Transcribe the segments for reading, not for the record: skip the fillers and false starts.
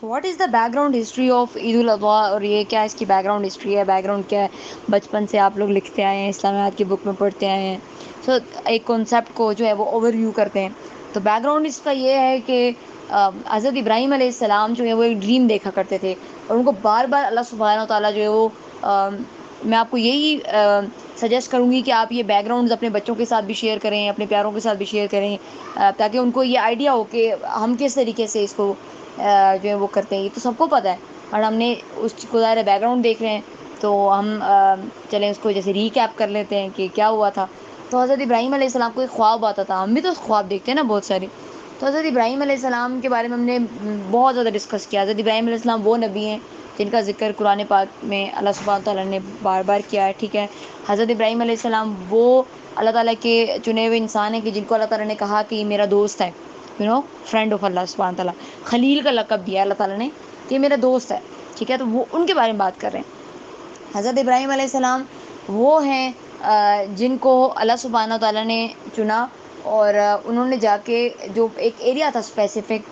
So what is the background history of Eid al-Adha, اور یہ کیا اس کی بیک گراؤنڈ ہسٹری ہے، بیک گراؤنڈ کیا ہے؟ بچپن سے آپ لوگ لکھتے آئے ہیں، اسلامیات کی بک میں پڑھتے آئے ہیں. سو ایک کانسیپٹ کو جو ہے وہ اوور ویو کرتے ہیں. تو بیک گراؤنڈ اس کا یہ ہے کہ حضرت ابراہیم علیہ السلام جو ہے وہ ایک ڈریم دیکھا کرتے تھے، اور ان کو بار بار اللہ سبحانہ و تعالیٰ جو ہے وہ میں آپ کو یہی سجیسٹ کروں گی کہ آپ یہ بیک گراؤنڈز اپنے بچوں کے ساتھ بھی شیئر کریں، اپنے پیاروں کے ساتھ بھی شیئر کریں، تاکہ ان کو یہ آئیڈیا ہو کہ ہم کس طریقے سے اس کو جو ہے وہ کرتے ہیں. یہ تو سب کو پتہ ہے، اور ہم نے اس کو ظاہر بیک گراؤنڈ دیکھ رہے ہیں، تو ہم چلیں اس کو جیسے ریکیپ کر لیتے ہیں کہ کیا ہوا تھا. تو حضرت ابراہیم علیہ السلام کو ایک خواب آتا تھا، ہم بھی تو خواب دیکھتے ہیں نا بہت ساری. تو حضرت ابراہیم علیہ السلام کے بارے میں ہم نے بہت زیادہ ڈسکس کیا. حضرت ابراہیم علیہ السلام وہ نبی ہیں جن کا ذکر قرآن پاک میں اللہ سبحانہ تعالیٰ نے بار بار کیا ہے، ٹھیک ہے. حضرت ابراہیم علیہ السلام وہ اللہ تعالیٰ کے چنے ہوئے انسان ہیں کہ جن کو اللہ تعالیٰ نے کہا کہ یہ میرا دوست ہے، فرینڈ آف اللہ سبحانہ تعالیٰ. خلیل کا لقب دیا اللہ تعالیٰ نے کہ یہ میرا دوست ہے، ٹھیک ہے. تو وہ ان کے بارے میں بات کر رہے ہیں. حضرت ابراہیم علیہ السلام وہ ہیں جن کو اللہ سبحانہ تعالیٰ نے چنا، اور انہوں نے جا کے جو ایک ایریا تھا اسپیسیفک،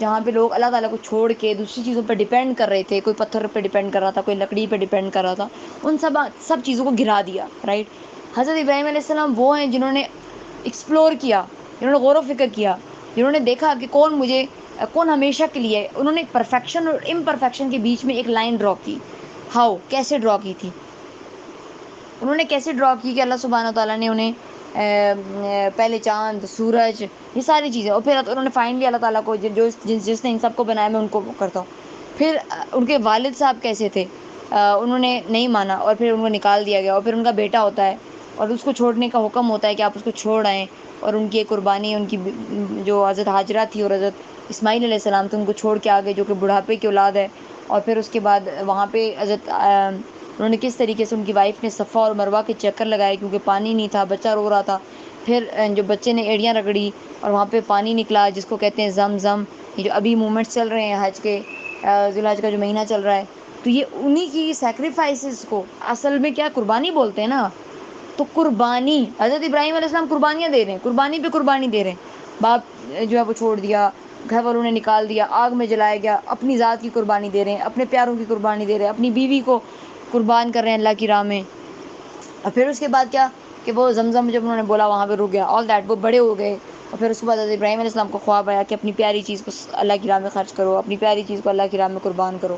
جہاں پہ لوگ اللہ تعالیٰ کو چھوڑ کے دوسری چیزوں پہ ڈیپینڈ کر رہے تھے، کوئی پتھر پہ ڈیپینڈ کر رہا تھا، کوئی لکڑی پہ ڈیپینڈ کر رہا تھا، ان سب چیزوں کو گرا دیا، رائٹ. حضرت ابراہیم علیہ السلام وہ ہیں جنہوں نے ایکسپلور کیا، جنہوں نے غور و فکر کیا، جنہوں نے دیکھا کہ کون ہمیشہ کے لیے. انہوں نے پرفیکشن اور امپرفیکشن کے بیچ میں ایک لائن ڈرا کی. ہاؤ، کیسے ڈرا کی تھی انہوں نے؟ کیسے ڈرا کی کہ اللہ سبحانہ تعالیٰ نے انہیں پہلے چاند، سورج، یہ ساری چیزیں، اور پھر انہوں نے فائنلی اللہ تعالیٰ کو جس نے ان سب کو بنایا میں ان کو کرتا ہوں. پھر ان کے والد صاحب کیسے تھے، انہوں نے نہیں مانا اور پھر ان کو نکال دیا گیا، اور پھر ان کا بیٹا ہوتا ہے اور اس کو چھوڑنے کا حکم ہوتا ہے کہ آپ اس کو چھوڑ آئیں، اور ان کی ایک قربانی، ان کی جو حضرت ہاجرہ تھی اور حضرت اسماعیل علیہ السلام تھے، ان کو چھوڑ کے آگے، جو کہ بڑھاپے کی اولاد ہے. اور پھر اس کے بعد وہاں پہ حضرت انہوں نے کس طریقے سے ان کی وائف نے صفا اور مروہ کے چکر لگائے کیونکہ پانی نہیں تھا، بچہ رو رہا تھا. پھر جو بچے نے ایڑیاں رگڑی اور وہاں پہ پانی نکلا جس کو کہتے ہیں زم زم. یہ جو ابھی مومنٹس چل رہے ہیں حج کے، ذی الحج کا جو مہینہ چل رہا ہے، تو یہ انہی کی سیکریفائسز کو اصل میں کیا قربانی بولتے ہیں نا. تو قربانی، حضرت ابراہیم علیہ السلام قربانیاں دے رہے ہیں، قربانی پہ قربانی دے رہے ہیں. باپ جو ہے وہ چھوڑ دیا، گھر والوں نے نکال دیا، آگ میں جلایا گیا، اپنی ذات کی قربانی دے رہے ہیں، اپنے پیاروں کی قربانی دے رہے ہیں، اپنی بیوی کو قربان کر رہے ہیں اللہ کی راہ میں. اور پھر اس کے بعد کیا کہ وہ زمزم جب انہوں نے بولا وہاں پہ رک گیا، آل دیٹ، وہ بڑے ہو گئے. اور پھر اس کے بعد حضرت ابراہیم علیہ السلام کو خواب آیا کہ اپنی پیاری چیز کو اللہ کی راہ میں خرچ کرو، اپنی پیاری چیز کو اللہ کی راہ میں قربان کرو.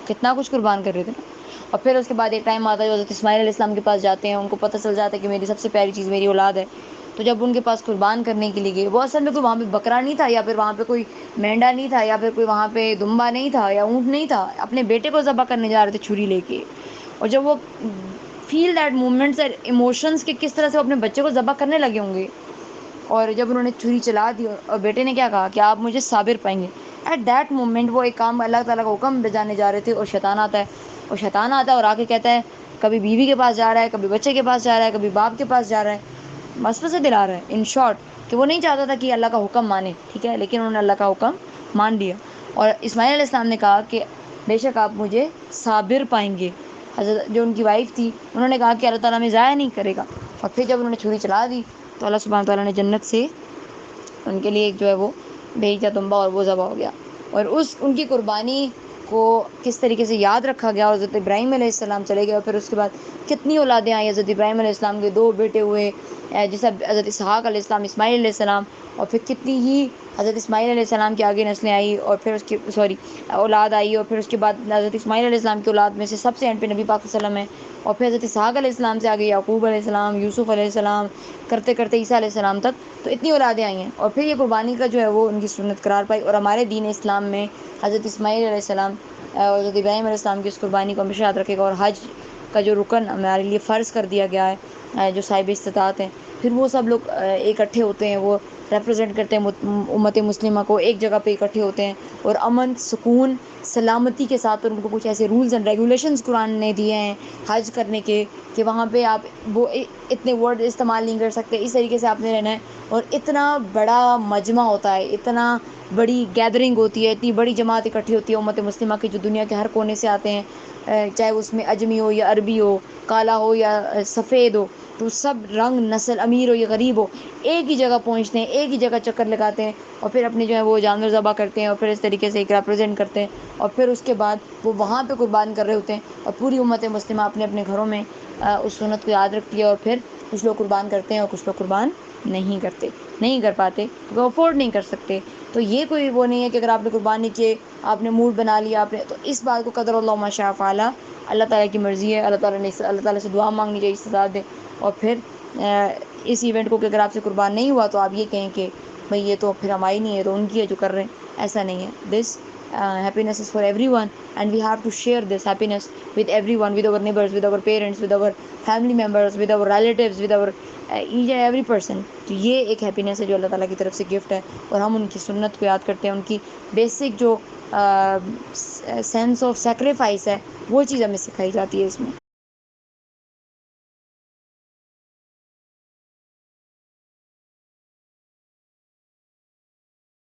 کتنا کچھ قربان کر رہے تھے نا. اور پھر اس کے بعد ایک ٹائم آتا ہے جو حضرت اسماعیل علیہ السلام کے پاس جاتے ہیں، ان کو پتہ چل جاتا ہے کہ میری سب سے پیاری چیز میری اولاد ہے. تو جب ان کے پاس قربان کرنے کے لیے گئے، وہ اصل میں کوئی وہاں پہ بکرا نہیں تھا، یا پھر وہاں پہ کوئی مینڈا نہیں تھا، یا پھر کوئی وہاں پہ دمبا نہیں تھا، یا اونٹ نہیں تھا، اپنے بیٹے کو ذبح کرنے جا رہے تھے چھری لے کے. اور جب وہ feel that moments and emotions کہ کس طرح سے وہ اپنے بچے کو ذبح کرنے لگے ہوں گے، اور جب انہوں نے چھری چلا دی اور بیٹے نے کیا کہا کہ آپ مجھے صابر پائیں گے، ایٹ دیٹ مومنٹ وہ ایک کام اللہ تعالیٰ کا حکم بجانے جا رہے تھے، اور شیطان آتا ہے. اور شیطان آتا ہے اور آ کے کہتا ہے، کبھی بیوی کے پاس جا رہا ہے، کبھی بچے کے پاس جا رہا ہے، کبھی باپ کے پاس جا رہا ہے، وسوسے دلا رہا ہے. ان شارٹ کہ وہ نہیں چاہتا تھا کہ اللہ کا حکم مانے، ٹھیک ہے، لیکن انہوں نے اللہ کا حکم مان لیا. اور اسماعیل علیہ السلام نے کہا کہ بے شک آپ مجھے صابر پائیں گے. حضرت جو ان کی وائف تھی انہوں نے کہا کہ اللہ تعالیٰ ہمیں ضائع نہیں کرے گا. اور پھر جب انہوں نے چھری چلا دی تو اللہ سبحانہ تعالیٰ نے جنت سے ان کے لیے ایک جو ہے وہ بھیجا تنبا، اور وہ ذبح ہو گیا. اور ان کی قربانی کو کس طریقے سے یاد رکھا گیا. اور حضرت ابراہیم علیہ السلام چلے گئے، اور پھر اس کے بعد کتنی اولادیں آئیں. حضرت ابراہیم علیہ السلام کے 2 بیٹے ہوئے، جیسے حضرت اسحاق علیہ السلام، اسماعیل علیہ السلام، اور پھر کتنی ہی حضرت اسماعیل علیہ السلام کے آگے نسلیں آئی، اور پھر اس کی اولاد آئی. اور پھر اس کے بعد حضرت اسماعیل علیہ السلام کی اولاد میں سے سب سے اینڈ پہ نبی پاک صلی اللہ علیہ وسلم ہے. اور پھر حضرت اسحاق علیہ السلام سے آگے یعقوب علیہ السلام، یوسف علیہ السلام، کرتے کرتے عیسیٰ علیہ السلام تک. تو اتنی اولادیں آئی ہیں. اور پھر یہ قربانی کا جو ہے وہ ان کی سنت قرار پائی. اور ہمارے دین اسلام میں حضرت اسماعیل علیہ السلام اور حضرت ابراہیم علیہ السلام کی اس قربانی کو ہمیشہ یاد رکھے گا. اور حج کا جو رکن ہمارے لیے فرض کر دیا گیا ہے، جو صاحب استطاعت ہیں، پھر وہ سب لوگ اکٹھے ہوتے ہیں، وہ ریپرزینٹ کرتے ہیں امت مسلمہ کو، ایک جگہ پہ اکٹھے ہوتے ہیں، اور امن، سکون، سلامتی کے ساتھ. اور ان کو کچھ ایسے رولز اینڈ ریگولیشنز قرآن نے دیے ہیں حج کرنے کے، کہ وہاں پہ آپ وہ اتنے ورڈ استعمال نہیں کر سکتے، اس طریقے سے آپ نے رہنا ہے. اور اتنا بڑا مجمع ہوتا ہے، اتنا بڑی گیدرنگ ہوتی ہے، اتنی بڑی جماعت اکٹھی ہوتی ہے امت مسلمہ کی، جو دنیا کے ہر کونے سے آتے ہیں، چاہے اس میں اجمی ہو یا عربی ہو، کالا ہو یا سفید ہو، تو سب رنگ نسل، امیر ہو یا غریب ہو، ایک ہی جگہ پہنچتے ہیں، ایک ہی جگہ چکر لگاتے ہیں، اور پھر اپنی جو ہے وہ جانور ذبح کرتے ہیں، اور پھر اس طریقے سے ایک ریپرزینٹ کرتے ہیں، اور پھر اس کے بعد وہ وہاں پہ قربان کر رہے ہوتے ہیں، اور پوری امت مسلمہ اپنے اپنے گھروں میں اس سنت کو یاد رکھتی ہے، اور پھر کچھ لوگ قربان کرتے ہیں اور کچھ لوگ قربان نہیں کرتے، نہیں کر پاتے کیونکہ وہ افورڈ نہیں کر سکتے. تو یہ کوئی وہ نہیں ہے کہ اگر آپ نے قربانی کیے، آپ نے موڈ بنا لیا، آپ نے، تو اس بات کو قدر اللہ ما شاء فعل، اللہ تعالیٰ کی مرضی ہے، اللہ تعالیٰ نے اللہ تعالیٰ سے دعا مانگنی چاہیے استطاعت دے. اور پھر اس ایونٹ کو کہ اگر آپ سے قربان نہیں ہوا تو آپ یہ کہیں کہ بھئی یہ تو پھر ہماری نہیں ہے، تو ان کی ہے جو کر رہے ہیں. ایسا نہیں ہے. دس happiness is for everyone and we have to share this happiness with everyone, with our neighbors, with our parents, with our family members, with our relatives, with our each and every person. تو یہ ایک happiness ہے جو اللہ تعالیٰ کی طرف سے gift ہے، اور ہم ان کی سنت کو یاد کرتے ہیں، ان کی بیسک جو سینس آف سیکریفائس ہے وہ چیز ہمیں سکھائی جاتی ہے اس میں.